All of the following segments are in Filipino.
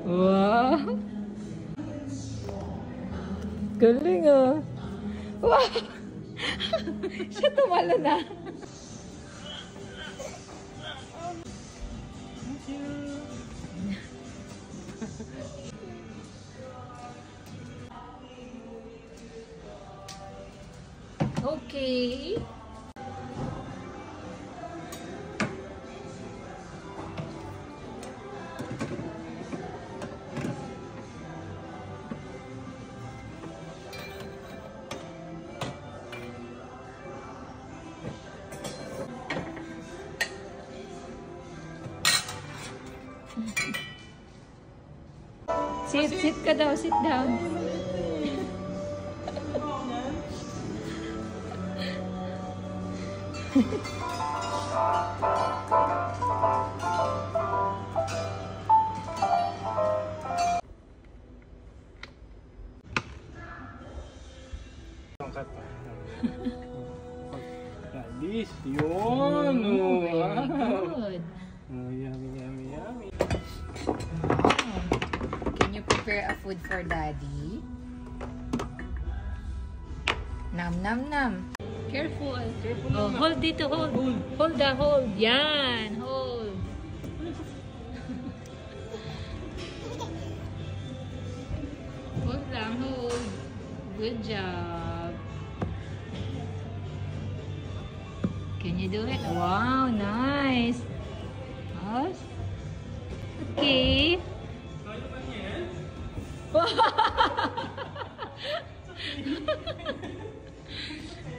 Wow! Galing ah! Wow! Siya tumalo na. Okay. Sit ka daw, sit down. This, yun! Oh, Wow! good. Oh, yummy, yummy, yummy. Can you prepare a food for daddy? Nam nam nam. Careful. Careful Oh, naman. hold dito, hold. Hold the hold. Yan, hold. Hold lang, hold. Good job. Can you do it? Wow, nice. Yes. Okay.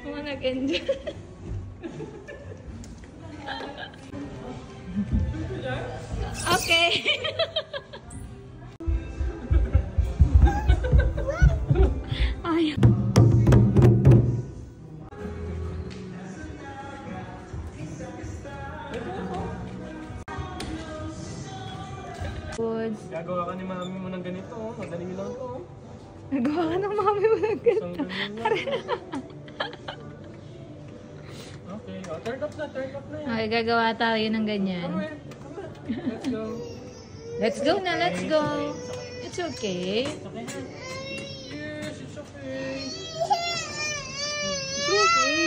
Wanna can do. Okay. Ay. Good. Gagawa ka ni mami mo ng ganito, oh. Madali lang to. Oh. Nagawa ka ng mami mo ng ganito. Isang ganyan lang. Okay, oh, turn up na yan. Okay, gagawa tayo ng ganyan. Come here, come here. Let's go. Let's go na, let's go. It's okay. It's okay na. Yes, it's okay. It's okay.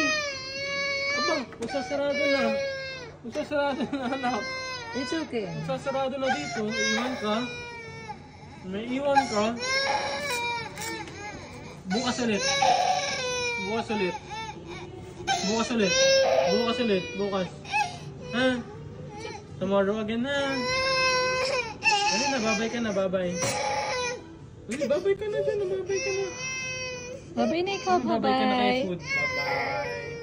Aba, masasarado na. Masasarado na, anak. It's okay. Masasarado na dito. Iwan ka. May iwan ka. Bukas ulit. Bukas ulit. Bukas ulit. Bukas ulit. Bukas. Ha? Tomorrow again na. Ano na, babay ka na, babay. Uy, babay ka na dyan, babay ka na. Babay na ikaw, Babay ka na kay bye-bye. food. Bye-bye.